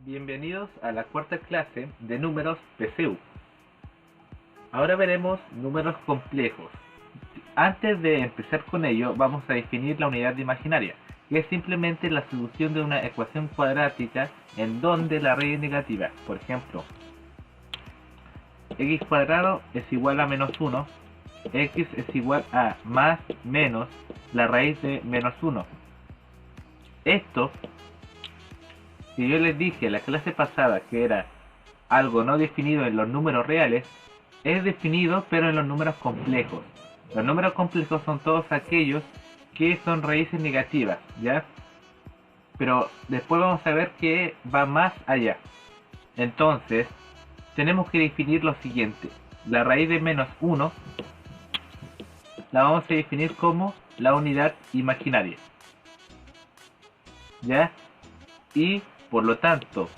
Bienvenidos a la cuarta clase de números PCU. Ahora veremos números complejos. Antes de empezar con ello, vamos a definir la unidad imaginaria, que es simplemente la solución de una ecuación cuadrática en donde la raíz es negativa. Por ejemplo, x cuadrado es igual a menos 1, x es igual a más menos la raíz de menos 1. Esto, si yo les dije en la clase pasada que era algo no definido en los números reales, es definido pero en los números complejos. Los números complejos son todos aquellos que son raíces negativas, ¿ya? Pero después vamos a ver que va más allá. Entonces, tenemos que definir lo siguiente. La raíz de menos 1 la vamos a definir como la unidad imaginaria, ¿ya? Y por lo tanto,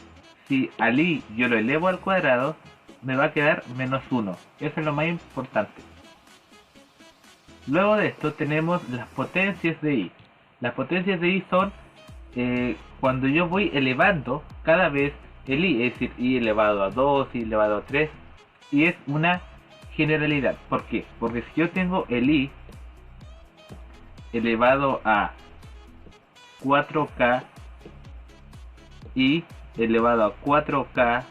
si al i yo lo elevo al cuadrado, me va a quedar menos 1. Eso es lo más importante. Luego de esto tenemos las potencias de i. Las potencias de i son cuando yo voy elevando cada vez el i, es decir, i elevado a 2, i elevado a 3, y es una generalidad. ¿Por qué? Porque si yo tengo el i elevado a 4k, i elevado a 4k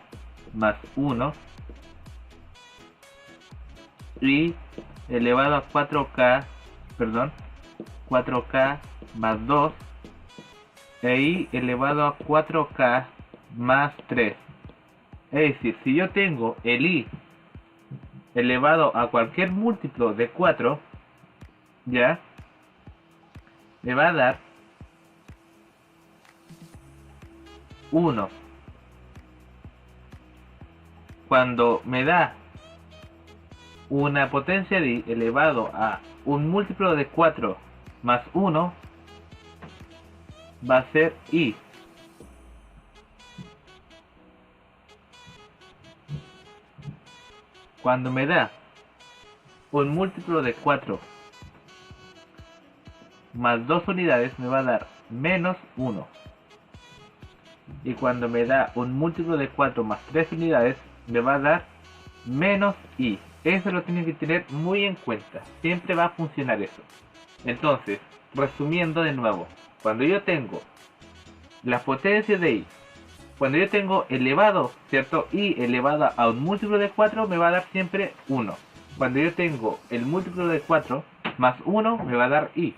más 1, y elevado a 4k más 2, e i elevado a 4k más 3. Es decir, si yo tengo el i elevado a cualquier múltiplo de 4, ya me va a dar 1. Cuando me da una potencia de i elevado a un múltiplo de 4 más 1, va a ser i. Cuando me da un múltiplo de 4 más 2 unidades, me va a dar menos 1. Y cuando me da un múltiplo de 4 más 3 unidades, me va a dar menos i. Eso lo tienen que tener muy en cuenta. Siempre va a funcionar eso. Entonces, resumiendo de nuevo, cuando yo tengo la potencia de i, cuando yo tengo elevado, ¿cierto? I elevado a un múltiplo de 4 me va a dar siempre 1. Cuando yo tengo el múltiplo de 4 más 1 me va a dar i.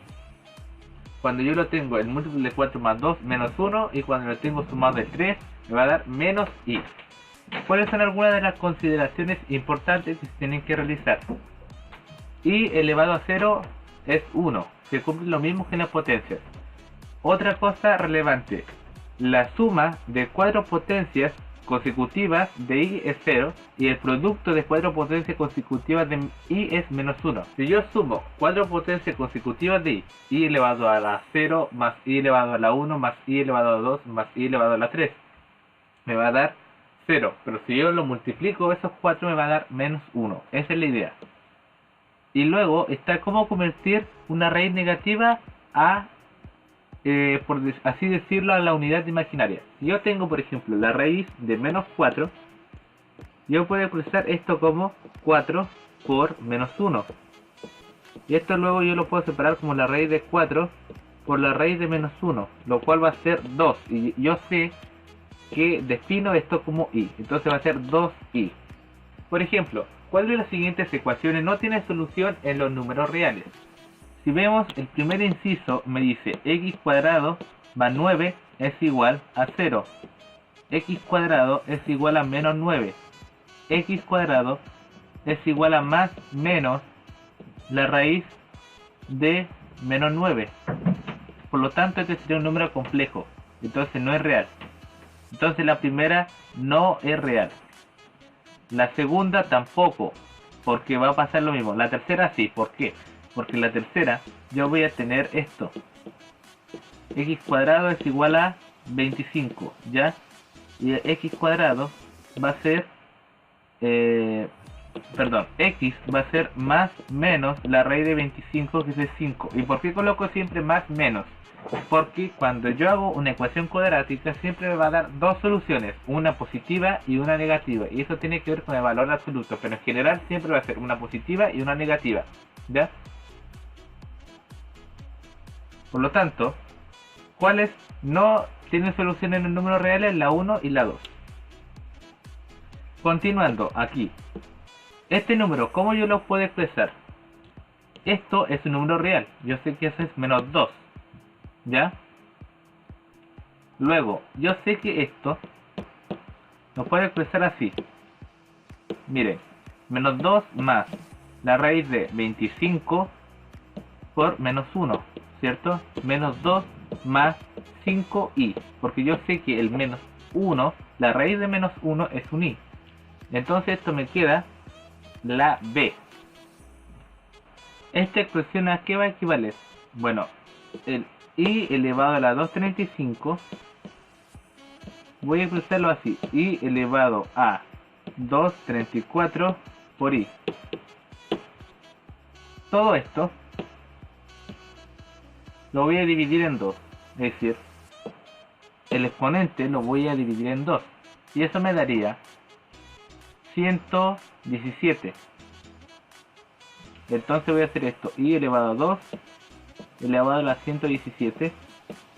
Cuando yo lo tengo el múltiplo de 4 más 2 menos 1, y cuando lo tengo sumado de 3 me va a dar menos i. ¿Cuáles son algunas de las consideraciones importantes que se tienen que realizar? I elevado a 0 es 1, se cumple lo mismo que las potencias. Otra cosa relevante, la suma de 4 potencias consecutivas de i es 0 y el producto de 4 potencias consecutivas de i es menos 1. Si yo sumo 4 potencias consecutivas de i elevado a la 0 más i elevado a la 1 más i elevado a 2 más i elevado a la 3, me va a dar 0. Pero si yo lo multiplico, esos 4 me va a dar menos 1. Esa es la idea. Y luego está cómo convertir una raíz negativa a, por así decirlo, a la unidad imaginaria. Si yo tengo, por ejemplo, la raíz de menos 4, yo puedo expresar esto como 4 por menos 1. Y esto luego yo lo puedo separar como la raíz de 4 por la raíz de menos 1, lo cual va a ser 2. Y yo sé que defino esto como i, entonces va a ser 2i. Por ejemplo, ¿cuál de las siguientes ecuaciones no tiene solución en los números reales? Si vemos el primer inciso, me dice x cuadrado más 9 es igual a 0. X cuadrado es igual a menos 9. X cuadrado es igual a más menos la raíz de menos 9. Por lo tanto, este sería un número complejo, entonces no es real. Entonces la primera no es real. La segunda tampoco, porque va a pasar lo mismo. La tercera sí, ¿por qué? Porque la tercera yo voy a tener esto. X cuadrado es igual a 25, ¿ya? Y x cuadrado va a ser, x va a ser más menos la raíz de 25, que es 5. ¿Y por qué coloco siempre más menos? Porque cuando yo hago una ecuación cuadrática siempre me va a dar dos soluciones, una positiva y una negativa, y eso tiene que ver con el valor absoluto, pero en general siempre va a ser una positiva y una negativa, ¿ya? Por lo tanto, ¿cuáles no tienen solución en los números reales? La 1 y la 2. Continuando aquí, este número, ¿cómo yo lo puedo expresar? Esto es un número real, yo sé que eso es menos 2, ¿ya? Luego, yo sé que esto lo puedo expresar así. Miren, menos 2 más la raíz de 25 por menos 1, ¿cierto? Menos 2 más 5i, porque yo sé que el menos 1, la raíz de menos 1 es un i. Entonces esto me queda la b. Esta expresión ¿a qué va a equivaler? Bueno, el i elevado a la 235, voy a expresarlo así, i elevado a 234 por i. Todo esto lo voy a dividir en 2, es decir, el exponente lo voy a dividir en 2, y eso me daría 117. Entonces voy a hacer esto, i elevado a 2 elevado a la 117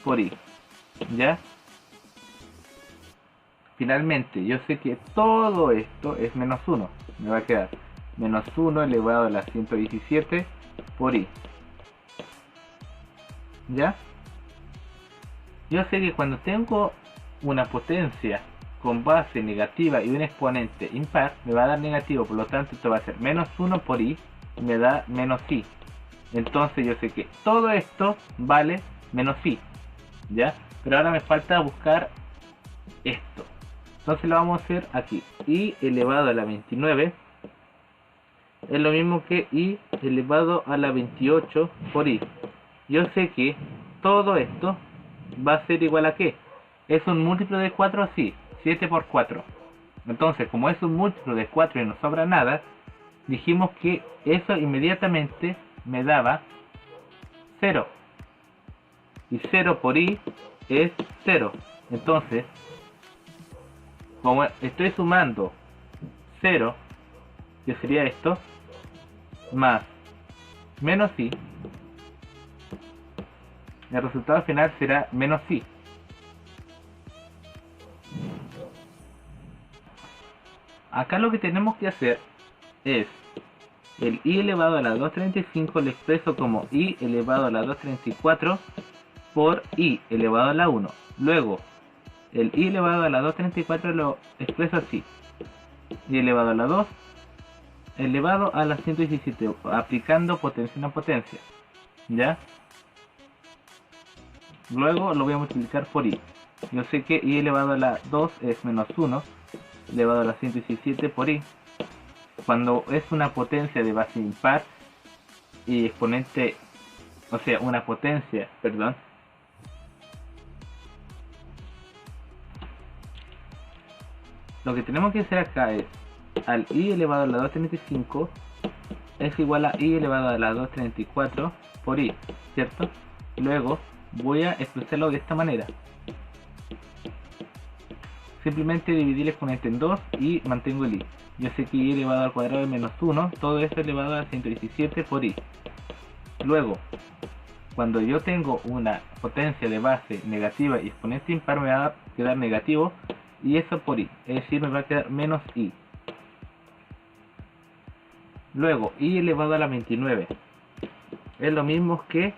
por i, ¿ya? Finalmente, yo sé que todo esto es menos 1, me va a quedar menos 1 elevado a la 117 por i, ¿ya? Yo sé que cuando tengo una potencia con base negativa y un exponente impar, me va a dar negativo, por lo tanto esto va a ser menos 1 por i, y me da menos i. Entonces yo sé que todo esto vale menos i, ¿ya? Pero ahora me falta buscar esto. Entonces lo vamos a hacer aquí. I elevado a la 29 es lo mismo que i elevado a la 28 por i. Yo sé que todo esto va a ser igual a ¿qué? ¿Es un múltiplo de 4? Sí, 7 por 4. Entonces, como es un múltiplo de 4 y no sobra nada, dijimos que eso inmediatamente me daba 0. Y 0 por i es 0. Entonces, como estoy sumando 0, que sería esto, más menos i, el resultado final será menos i. Acá lo que tenemos que hacer es el i elevado a la 235 lo expreso como i elevado a la 234 por i elevado a la 1. Luego, el i elevado a la 234 lo expreso así: i elevado a la 2 elevado a la 117, aplicando potencia en potencia, ¿ya? Luego lo voy a multiplicar por i. Yo sé que i elevado a la 2 es menos 1 elevado a la 117 por i. Cuando es una potencia de base impar y exponente, o sea, una potencia, perdón, lo que tenemos que hacer acá es al i elevado a la 235 es igual a i elevado a la 234 por i, ¿cierto? Luego voy a expresarlo de esta manera. Simplemente dividir el exponente en 2 y mantengo el i. Yo sé que i elevado al cuadrado es menos 1, todo esto elevado a 117 por i. Luego, cuando yo tengo una potencia de base negativa y exponente impar, me va a quedar negativo, y eso por i, es decir, me va a quedar menos i. Luego, i elevado a la 29 es lo mismo que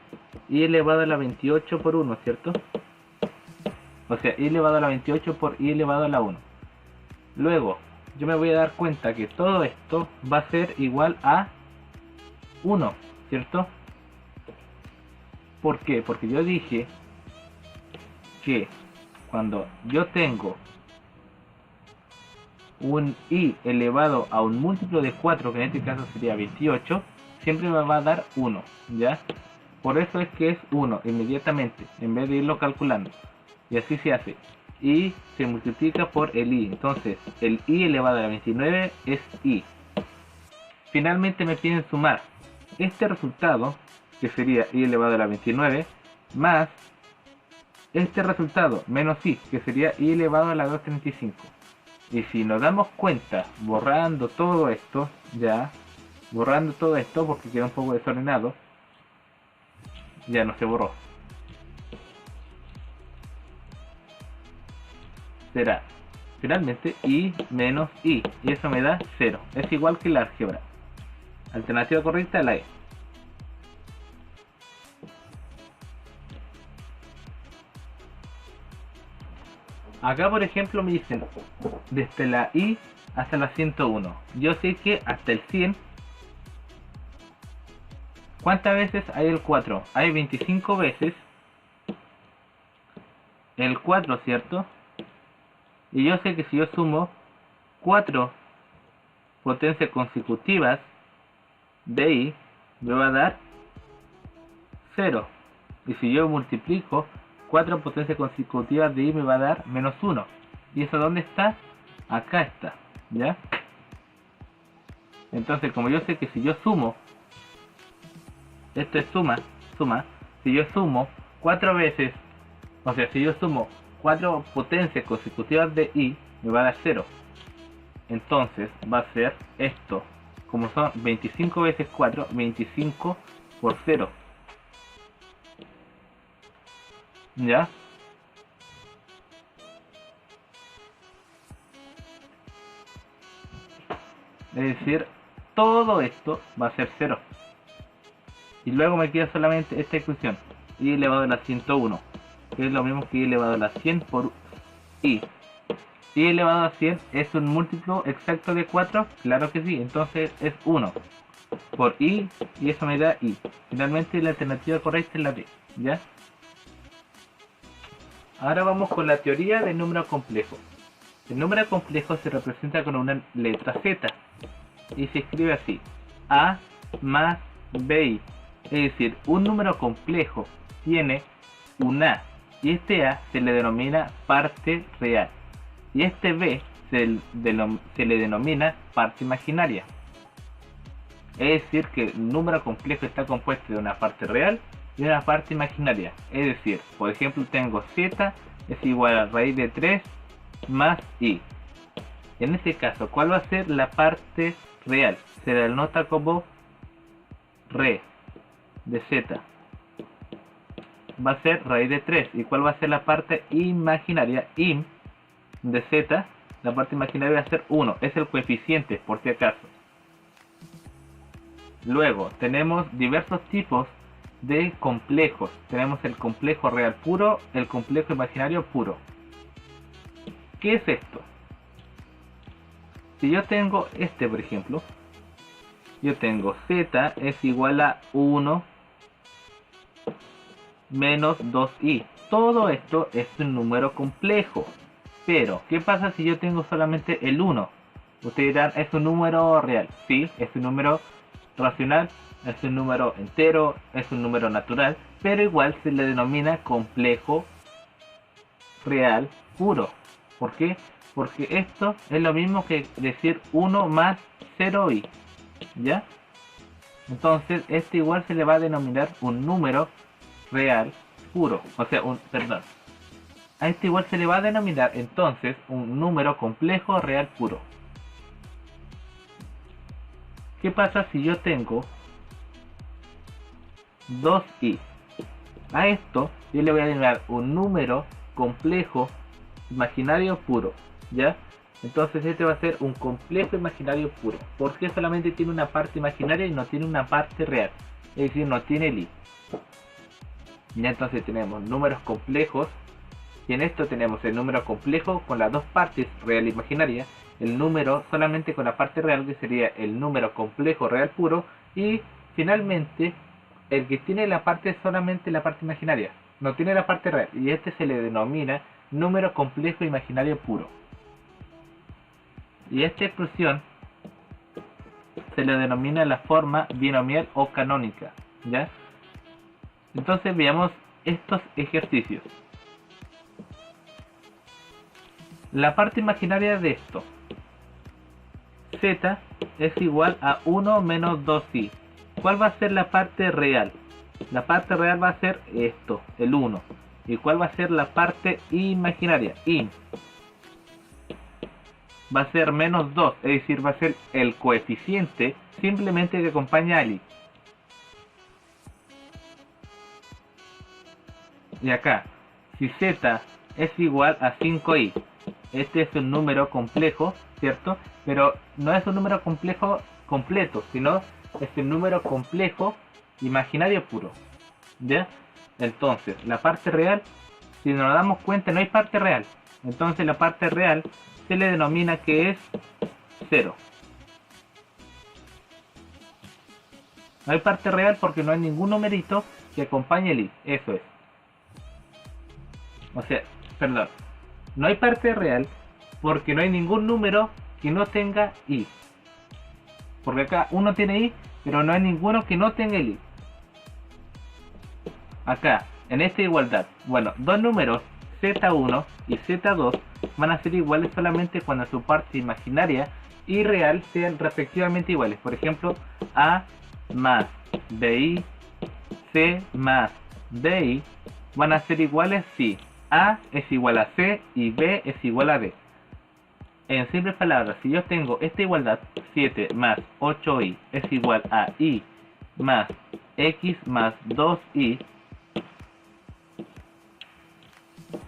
i elevado a la 28 por 1, ¿cierto? O sea, i elevado a la 28 por i elevado a la 1. Luego, yo me voy a dar cuenta que todo esto va a ser igual a 1, ¿cierto? ¿Por qué? Porque yo dije que cuando yo tengo un i elevado a un múltiplo de 4, que en este caso sería 28, siempre me va a dar 1, ¿ya? Por eso es que es 1 inmediatamente, en vez de irlo calculando. Y así se hace. Y se multiplica por el i. Entonces, el i elevado a la 29 es i. Finalmente me piden sumar este resultado, que sería i elevado a la 29, más este resultado, menos i, que sería i elevado a la 235. Y si nos damos cuenta, borrando todo esto, porque queda un poco desordenado, ya no se borró. Será finalmente i menos i, y eso me da 0. Es igual que la álgebra. Alternativa correcta, la E. Acá por ejemplo me dicen desde la i hasta la 101. Yo sé que hasta el 100, ¿cuántas veces hay el 4? Hay 25 veces el 4, ¿cierto? Y yo sé que si yo sumo 4 potencias consecutivas de i, me va a dar 0. Y si yo multiplico 4 potencias consecutivas de i, me va a dar menos 1. ¿Y eso dónde está? Acá está, ¿ya? Entonces, como yo sé que si yo sumo, esto es suma, si yo sumo 4 veces, o sea, si yo sumo 4 potencias consecutivas de i, me va a dar 0. Entonces, va a ser esto, como son 25 veces 4, 25 por 0. ¿Ya? Es decir, todo esto va a ser 0. Y luego me queda solamente esta ecuación, i elevado a la 101, que es lo mismo que i elevado a la 100 por i. I elevado a 100 es un múltiplo exacto de 4, claro que sí, entonces es 1 por i, y eso me da i. Finalmente la alternativa correcta es la D, ¿ya? Ahora vamos con la teoría del número complejo. El número complejo se representa con una letra z, y se escribe así: a más bi. Es decir, un número complejo tiene un a, y este a se le denomina parte real, y este b se le denomina parte imaginaria. Es decir, que el número complejo está compuesto de una parte real y una parte imaginaria. Es decir, por ejemplo, tengo z es igual a raíz de 3 más i. En este caso, ¿cuál va a ser la parte real? Se la denota como re de z. Va a ser raíz de 3. ¿Y cuál va a ser la parte imaginaria? Im de z. La parte imaginaria va a ser 1. Es el coeficiente, por si acaso. Luego, tenemos diversos tipos de complejos. Tenemos el complejo real puro, el complejo imaginario puro. ¿Qué es esto? Si yo tengo este, por ejemplo, yo tengo z es igual a 1 menos 2i. Todo esto es un número complejo. Pero, ¿qué pasa si yo tengo solamente el 1? Ustedes dirán, ¿es un número real? Sí, es un número racional, es un número entero, es un número natural, pero igual se le denomina complejo real puro. ¿Por qué? Porque esto es lo mismo que decir 1 más 0i, ¿ya? Entonces, este igual se le va a denominar un número real puro, o sea, perdón. A este igual se le va a denominar entonces un número complejo real puro. ¿Qué pasa si yo tengo 2i? A esto yo le voy a denominar un número complejo imaginario puro, ¿ya? Entonces este va a ser un complejo imaginario puro, porque solamente tiene una parte imaginaria y no tiene una parte real, es decir, no tiene el i. Ya entonces tenemos números complejos, y en esto tenemos el número complejo con las dos partes real e imaginaria, el número solamente con la parte real, que sería el número complejo real puro, y finalmente el que tiene la parte solamente la parte imaginaria, no tiene la parte real, y este se le denomina número complejo imaginario puro. Y esta expresión se le denomina la forma binomial o canónica, ¿ya? Entonces veamos estos ejercicios. La parte imaginaria de esto, z es igual a 1 menos 2i. ¿Cuál va a ser la parte real? La parte real va a ser esto, el 1. ¿Y cuál va a ser la parte imaginaria? Va a ser menos 2, es decir, va a ser el coeficiente simplemente que acompaña al i. Y acá, si z es igual a 5i, este es un número complejo, ¿cierto? Pero no es un número complejo completo, sino es un número complejo imaginario puro, ¿ya? Entonces, la parte real, si nos damos cuenta, no hay parte real. Entonces la parte real se le denomina que es 0. No hay parte real porque no hay ningún numerito que acompañe el i, eso es. O sea, perdón, no hay parte real porque no hay ningún número que no tenga i. Porque acá uno tiene i, pero no hay ninguno que no tenga el i. Acá, en esta igualdad, bueno, dos números, z1 y z2, van a ser iguales solamente cuando su parte imaginaria y real sean respectivamente iguales. Por ejemplo, a más bi, c más di, van a ser iguales si a es igual a c y b es igual a d. En simples palabras, si yo tengo esta igualdad, 7 más 8i es igual a i más x más 2i,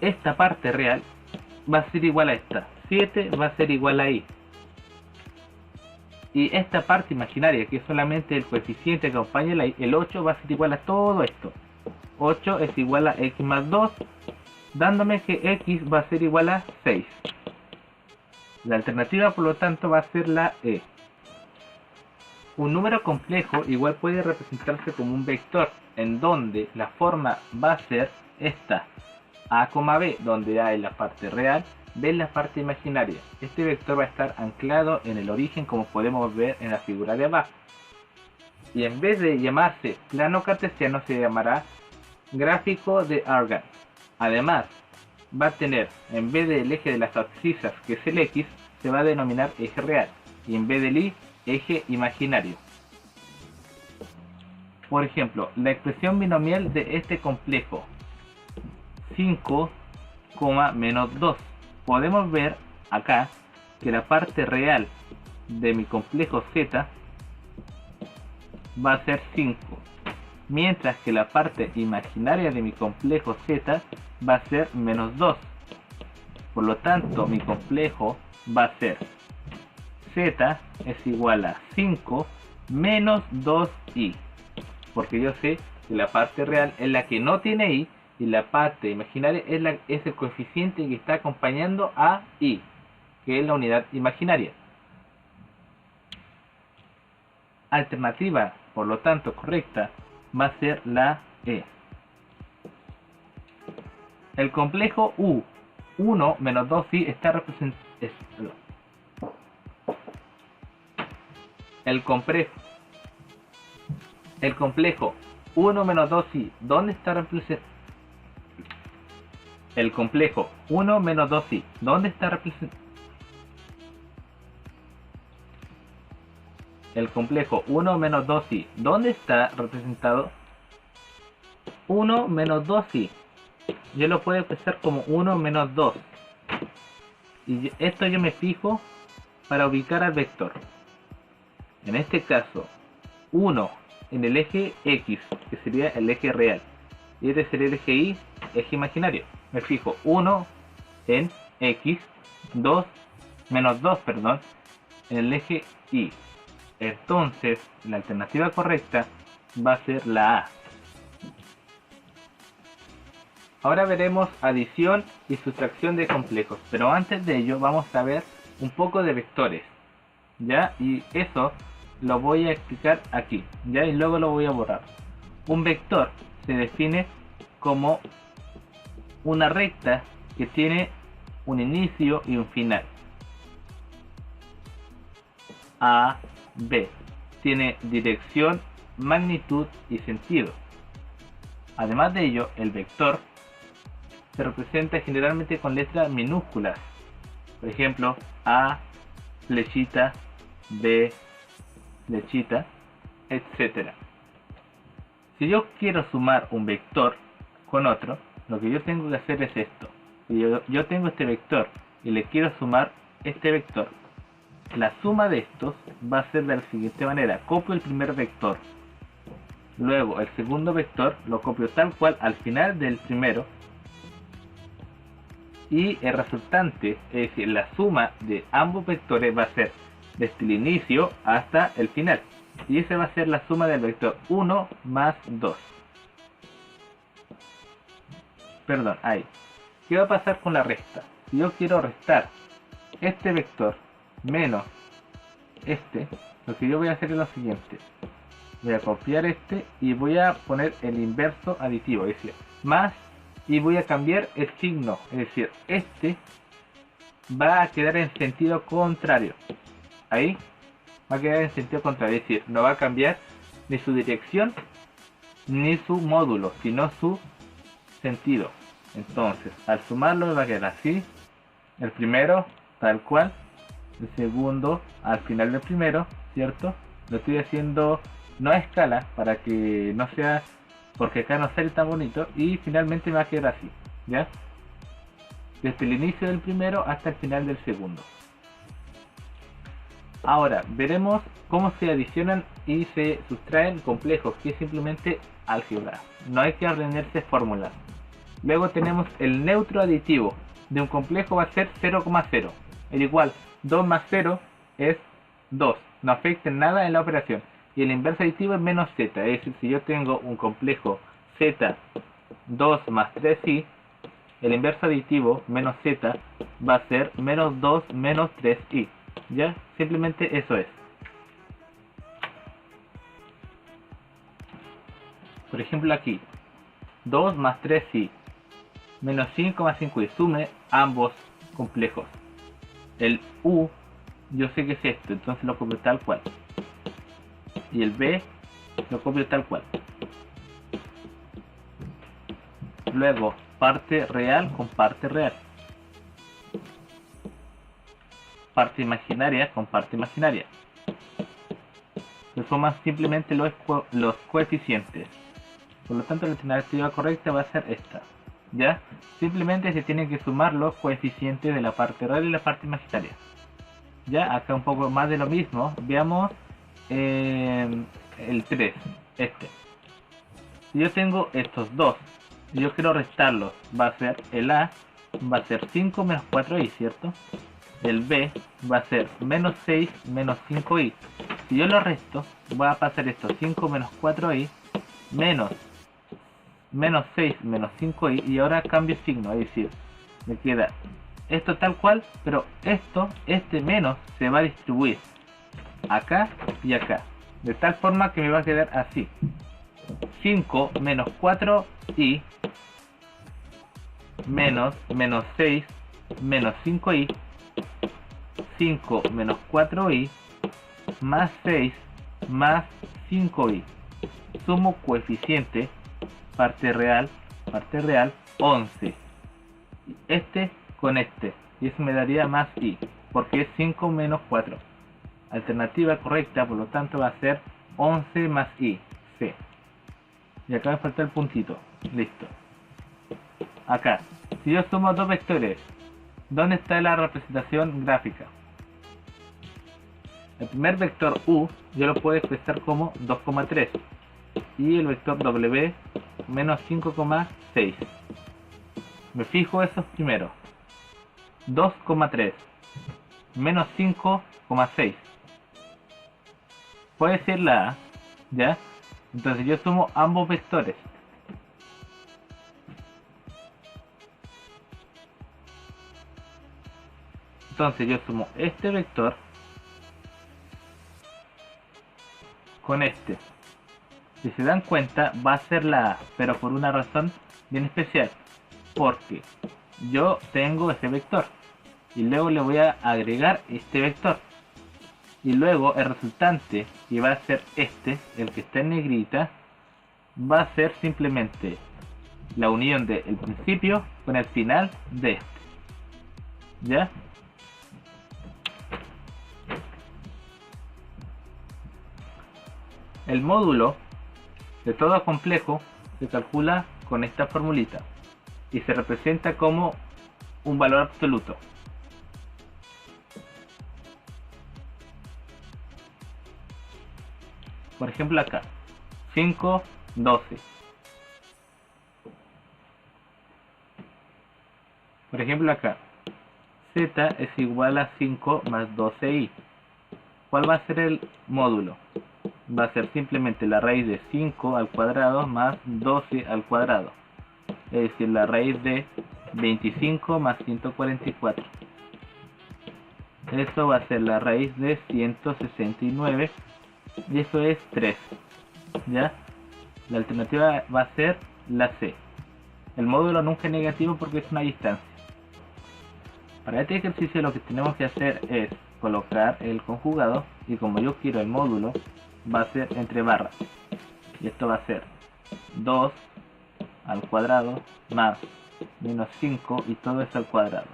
esta parte real va a ser igual a esta, 7 va a ser igual a i. Y esta parte imaginaria, que es solamente el coeficiente que acompaña la i, el 8 va a ser igual a todo esto. 8 es igual a x más 2, dándome que x va a ser igual a 6. La alternativa, por lo tanto, va a ser la E. Un número complejo igual puede representarse como un vector, en donde la forma va a ser esta: a, b, donde a es la parte real, b es la parte imaginaria. Este vector va a estar anclado en el origen, como podemos ver en la figura de abajo. Y en vez de llamarse plano cartesiano, se llamará gráfico de Argand. Además, va a tener, en vez del eje de las abscisas, que es el x, se va a denominar eje real, y en vez del y, eje imaginario. Por ejemplo, la expresión binomial de este complejo, 5, menos 2. Podemos ver acá que la parte real de mi complejo z va a ser 5, mientras que la parte imaginaria de mi complejo z va a ser menos 2. Por lo tanto, mi complejo va a ser z es igual a 5 menos 2i, porque yo sé que la parte real es la que no tiene i y la parte imaginaria es el coeficiente que está acompañando a i, que es la unidad imaginaria. Alternativa, por lo tanto, correcta, va a ser la E. El complejo U, 1 menos 2i, está representado. El complejo 1 menos 2i, ¿dónde está representado? El complejo 1 menos 2i, ¿dónde está representado? El complejo 1 menos 2i, ¿dónde está representado? 1 menos 2i. Yo lo puedo expresar como 1 menos 2. Y esto yo me fijo para ubicar al vector. En este caso, 1 en el eje x, que sería el eje real. Y este sería el eje y, eje imaginario. Me fijo 1 en x, 2, menos 2, perdón, en el eje y. Entonces, la alternativa correcta va a ser la A. Ahora veremos adición y sustracción de complejos, pero antes de ello vamos a ver un poco de vectores, ¿ya? Y eso lo voy a explicar aquí, ¿ya? Y luego lo voy a borrar. Un vector se define como una recta que tiene un inicio y un final. A, B. Tiene dirección, magnitud y sentido. Además de ello, el vector se representa generalmente con letras minúsculas. Por ejemplo, A, flechita, B, flechita, etc. Si yo quiero sumar un vector con otro, lo que yo tengo que hacer es esto. Si yo tengo este vector y le quiero sumar este vector, la suma de estos va a ser de la siguiente manera. Copio el primer vector, luego el segundo vector lo copio tal cual al final del primero, y el resultante, es decir, la suma de ambos vectores va a ser desde el inicio hasta el final, y esa va a ser la suma del vector 1 más 2. Perdón, ahí. ¿Qué va a pasar con la resta? Si yo quiero restar este vector menos este, lo que yo voy a hacer es lo siguiente. Voy a copiar este y voy a poner el inverso aditivo, es decir, más, y voy a cambiar el signo, es decir, este va a quedar en sentido contrario. Ahí va a quedar en sentido contrario, es decir, no va a cambiar ni su dirección ni su módulo, sino su sentido. Entonces, al sumarlo me va a quedar así, el primero tal cual, el segundo al final del primero, ¿cierto? Lo estoy haciendo no a escala para que no sea, porque acá no sale tan bonito, y finalmente me va a quedar así, ¿ya? Desde el inicio del primero hasta el final del segundo. Ahora veremos cómo se adicionan y se sustraen complejos, que es simplemente álgebra, no hay que aprenderse fórmulas. Luego tenemos el neutro aditivo de un complejo, va a ser 0,0, el igual 2 más 0 es 2, no afecta en nada en la operación. Y el inverso aditivo es menos z, es decir, si yo tengo un complejo z 2 más 3i, el inverso aditivo menos z va a ser menos 2 menos 3i, ¿ya? Simplemente eso es. Por ejemplo aquí, 2 más 3i menos 5 más 5i, sume ambos complejos. El u, yo sé que es esto, entonces lo copio tal cual. Y el b, lo copio tal cual. Luego, parte real con parte real. Parte imaginaria con parte imaginaria. Se suman simplemente los coeficientes. Por lo tanto, la alternativa correcta va a ser esta. ¿Ya? Simplemente se tienen que sumar los coeficientes de la parte real y la parte imaginaria. Ya, acá un poco más de lo mismo. Veamos el 3, este. Si yo tengo estos dos, si yo quiero restarlos, va a ser el A, va a ser 5 menos 4i, ¿cierto? El B va a ser menos 6 menos 5i. Si yo lo resto, va a pasar esto, 5 menos 4i, menos 6 menos 5i, y ahora cambio signo, es decir, me queda esto tal cual, pero este menos se va a distribuir acá y acá, de tal forma que me va a quedar así: 5 menos 4i menos 6 menos 5i, 5 menos 4i más 6 más 5i. Sumo coeficiente, parte real, 11. Este con este, y eso me daría más i, porque es 5 menos 4. Alternativa correcta, por lo tanto, va a ser 11 más i, c. Y acá me falta el puntito. Listo. Acá, si yo sumo dos vectores, ¿dónde está la representación gráfica? El primer vector u yo lo puedo expresar como 2,3 y el vector w menos 5,6. Me fijo esos primeros: 2,3 menos 5,6 puede ser la A, ¿ya? Entonces yo sumo ambos vectores. Entonces yo sumo este vector con este. Si se dan cuenta, va a ser la A, pero por una razón bien especial, porque yo tengo ese vector y luego le voy a agregar este vector, y luego el resultante, que va a ser este, el que está en negrita, va a ser simplemente la unión del principio con el final de este, ¿ya? El módulo de todo complejo se calcula con esta formulita y se representa como un valor absoluto. Por ejemplo acá, 5, 12. Por ejemplo acá, z es igual a 5 más 12i. ¿Cuál va a ser el módulo? Va a ser simplemente la raíz de 5 al cuadrado más 12 al cuadrado. Es decir, la raíz de 25 más 144. Esto va a ser la raíz de 169 y eso es 3. ¿Ya? La alternativa va a ser la C. El módulo nunca es negativo porque es una distancia. Para este ejercicio lo que tenemos que hacer es colocar el conjugado y como yo quiero el módulo va a ser entre barras. Y esto va a ser 2 al cuadrado más menos 5 y todo esto al cuadrado.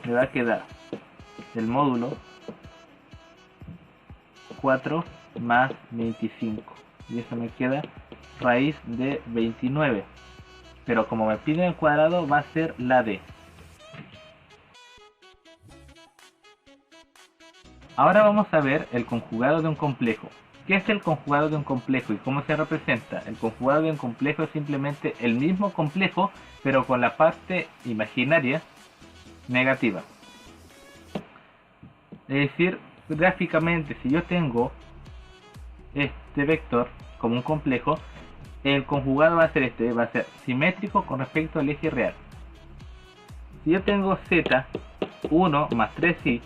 Me va a quedar el módulo 4 más 25 y eso me queda raíz de 29, pero como me piden el cuadrado va a ser la D. Ahora vamos a ver el conjugado de un complejo. ¿Qué es el conjugado de un complejo y cómo se representa? El conjugado de un complejo es simplemente el mismo complejo pero con la parte imaginaria negativa. Es decir, gráficamente, si yo tengo este vector como un complejo, el conjugado va a ser este, va a ser simétrico con respecto al eje real. Si yo tengo z, 1 más 3i,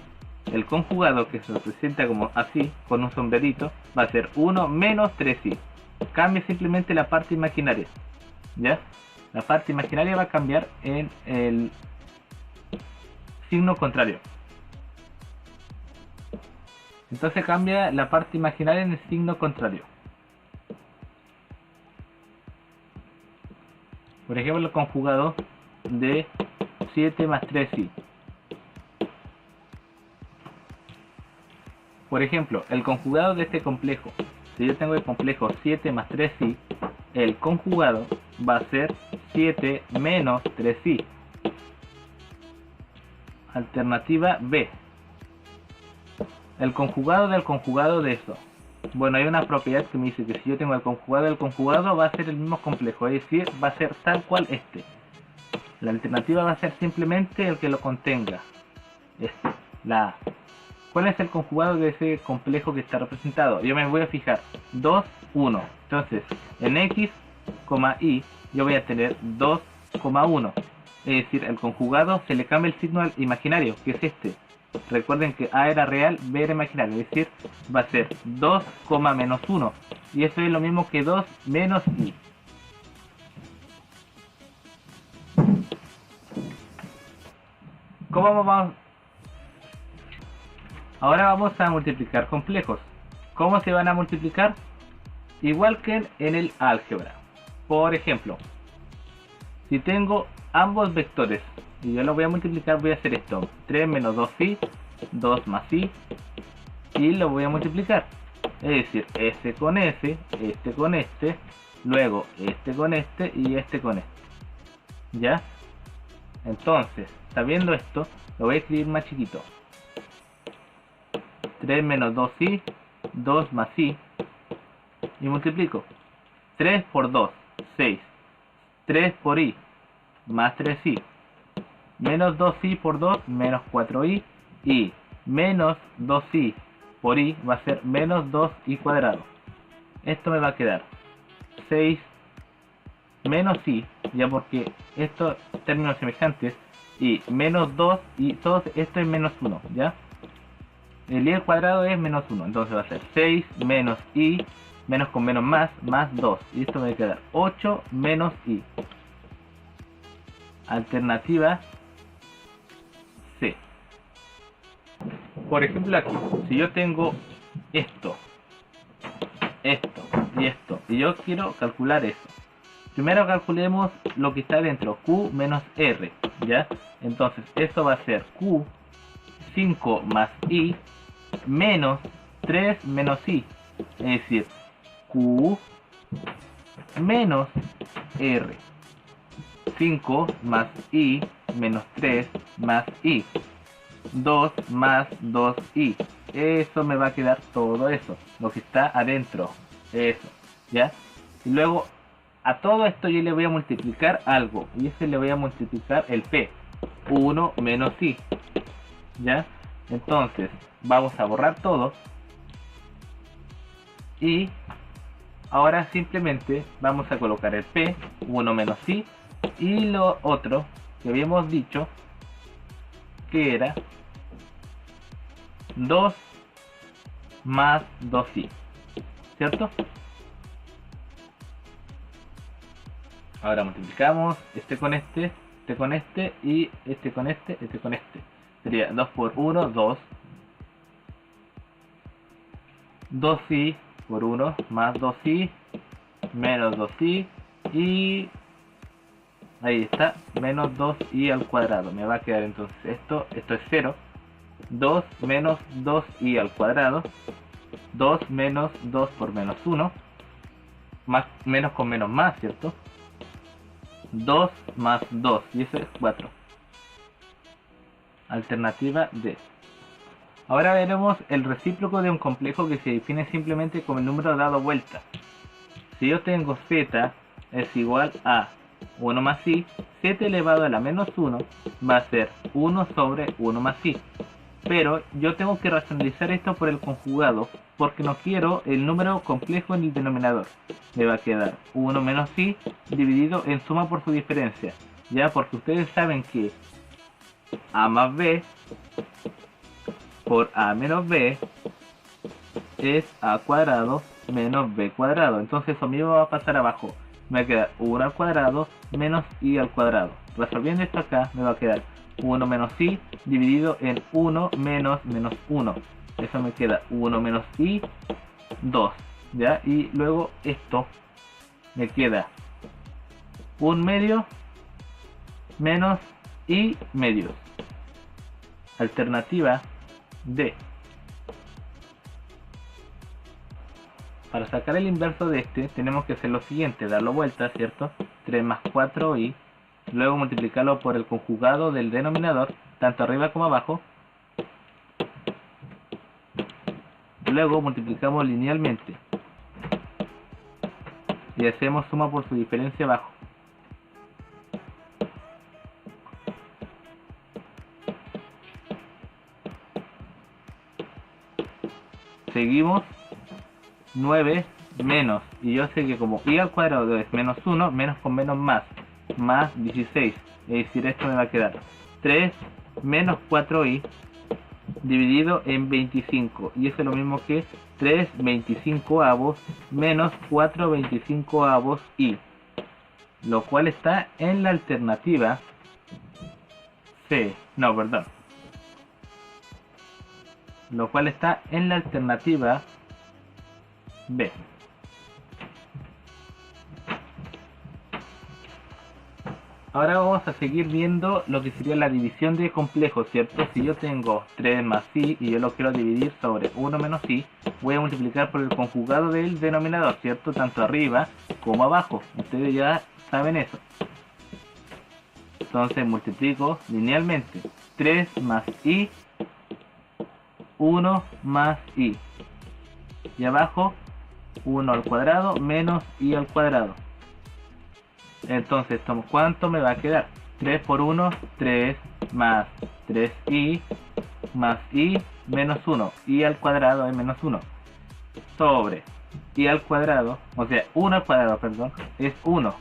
el conjugado que se representa como así, con un sombrerito, va a ser 1 menos 3i. Cambia simplemente la parte imaginaria, ¿ya? La parte imaginaria va a cambiar en el signo contrario. Entonces cambia la parte imaginaria en el signo contrario. Por ejemplo, el conjugado de 7 más 3i. Por ejemplo, el conjugado de este complejo. Si yo tengo el complejo 7 más 3i, el conjugado va a ser 7 menos 3i. Alternativa B. El conjugado del conjugado de eso. Bueno, hay una propiedad que me dice que si yo tengo el conjugado del conjugado va a ser el mismo complejo, es decir, va a ser tal cual este. La alternativa va a ser simplemente el que lo contenga. Este, la A. ¿Cuál es el conjugado de ese complejo que está representado? Yo me voy a fijar 2, 1. Entonces, en x, y, yo voy a tener 2, 1. Es decir, el conjugado se le cambia el signo al imaginario, que es este. Recuerden que A era real, B era imaginario, es decir, va a ser 2, menos 1. Y eso es lo mismo que 2 menos i. ¿Cómo vamos? Ahora vamos a multiplicar complejos. ¿Cómo se van a multiplicar? Igual que en el álgebra. Por ejemplo, si tengo ambos vectores y yo los voy a multiplicar, voy a hacer esto: 3 menos 2i, 2 más i, y lo voy a multiplicar. Es decir, este con este, luego este con este y este con este. ¿Ya? Entonces, sabiendo esto, lo voy a escribir más chiquito. 3 menos 2i, 2 más i, y multiplico. 3 por 2, 6. 3 por i, más 3i. Menos 2i por 2, menos 4i. Y menos 2i por i va a ser menos 2i cuadrado. Esto me va a quedar 6 menos i, ya porque estos términos semejantes, y menos 2 y todo esto es menos 1, ¿ya? El i al cuadrado es menos 1, entonces va a ser 6 menos i, menos con menos más 2, y esto me va a quedar 8 menos i. Alternativa C. Por ejemplo aquí, si yo tengo esto y esto, y yo quiero calcular eso, primero calculemos lo que está dentro, q menos r, ¿ya? Entonces esto va a ser q, 5 más i, menos 3 menos i, es decir, q menos r. 5 más i menos 3 más i. 2 más 2i. Eso me va a quedar todo eso, lo que está adentro. Eso, ¿ya? Y luego a todo esto yo le voy a multiplicar algo. Y ese le voy a multiplicar el p. 1 menos i. ¿Ya? Entonces, vamos a borrar todo. Y ahora simplemente vamos a colocar el p, 1 menos i. Y lo otro que habíamos dicho, que era 2 más 2i. ¿Cierto? Ahora multiplicamos este con este y este con este con este. Sería 2 por 1, 2. 2i por 1 más 2i menos 2i y ahí está, menos 2i al cuadrado. Me va a quedar entonces esto es 0. 2 menos 2i al cuadrado. 2 menos 2 por menos 1. Más, menos con menos más, ¿cierto? 2 más 2 y eso es 4. Alternativa D. Ahora veremos el recíproco de un complejo que se define simplemente como el número dado vuelta. Si yo tengo z es igual a 1 más i, z elevado a la menos 1 va a ser 1 sobre 1 más i. Pero yo tengo que racionalizar esto por el conjugado, porque no quiero el número complejo en el denominador. Me va a quedar 1 menos i dividido en suma por su diferencia. Ya, porque ustedes saben que a más b por a menos b es a cuadrado menos b cuadrado. Entonces eso mismo va a pasar abajo. Me va a quedar 1 al cuadrado menos i al cuadrado. Resolviendo esto acá me va a quedar 1 menos i dividido en 1 menos menos 1. Eso me queda 1 menos i, 2. ¿Ya? Y luego esto me queda 1 medio menos i medios. Alternativa D. Para sacar el inverso de este tenemos que hacer lo siguiente, darlo vuelta, ¿cierto? 3 más 4i, luego multiplicarlo por el conjugado del denominador, tanto arriba como abajo. Luego multiplicamos linealmente y hacemos suma por su diferencia abajo. Seguimos 9 menos, y yo sé que como i al cuadrado es menos 1, menos con menos más 16, es decir, esto me va a quedar 3 menos 4i dividido en 25, y eso es lo mismo que 3 25avos menos 4 25avos i, lo cual está en la alternativa C, no, perdón, lo cual está en la alternativa B. Ahora vamos a seguir viendo lo que sería la división de complejos, ¿cierto? Si yo tengo 3 más i y yo lo quiero dividir sobre 1 menos i, voy a multiplicar por el conjugado del denominador, ¿cierto? Tanto arriba como abajo. Ustedes ya saben eso. Entonces multiplico linealmente 3 más i, 1 más i. Y abajo 1 al cuadrado menos i al cuadrado. Entonces, ¿cuánto me va a quedar? 3 por 1, 3 más 3i más i menos 1. I al cuadrado es menos 1. Sobre i al cuadrado, o sea, 1 al cuadrado, perdón, es 1.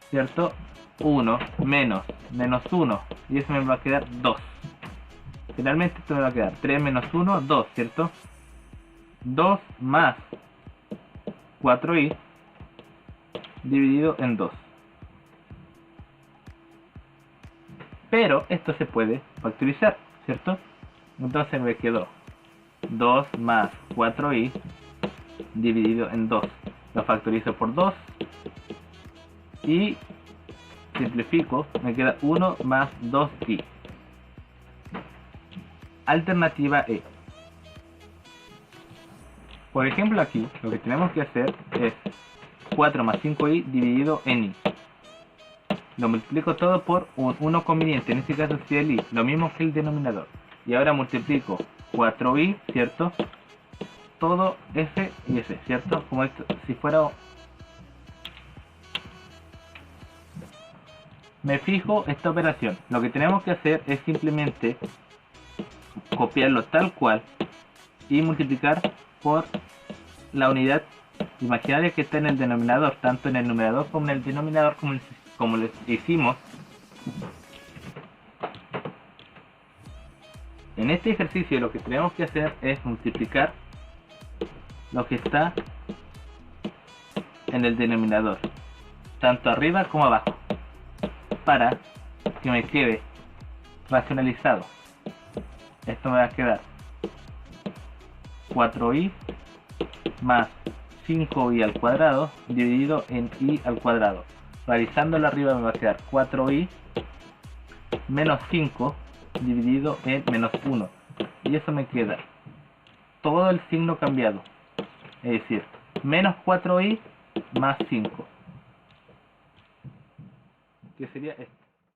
¿Cierto? 1 menos menos 1. Y eso me va a quedar 2. Finalmente esto me va a quedar 3 menos 1, 2, ¿cierto? 2 más 4i dividido en 2. Pero esto se puede factorizar, ¿cierto? Entonces me quedó 2 más 4i dividido en 2. Lo factorizo por 2 y simplifico, me queda 1 más 2i. Alternativa E. Por ejemplo, aquí lo que tenemos que hacer es 4 más 5i dividido en i. Lo multiplico todo por un 1 conveniente, en este caso sería el i, lo mismo que el denominador. Y ahora multiplico 4i, ¿cierto? Todo s y s, ¿cierto? Como esto, si fuera... Me fijo esta operación. Lo que tenemos que hacer es simplemente copiarlo tal cual y multiplicar por la unidad imaginaria que está en el denominador, tanto en el numerador como en el denominador, como les hicimos en este ejercicio. Lo que tenemos que hacer es multiplicar lo que está en el denominador, tanto arriba como abajo, para que me quede racionalizado. Esto me va a quedar 4i más 5i al cuadrado dividido en i al cuadrado. Realizándolo arriba me va a quedar 4i menos 5 dividido en menos 1. Y eso me queda todo el signo cambiado. Es decir, menos 4i más 5. Que sería esto.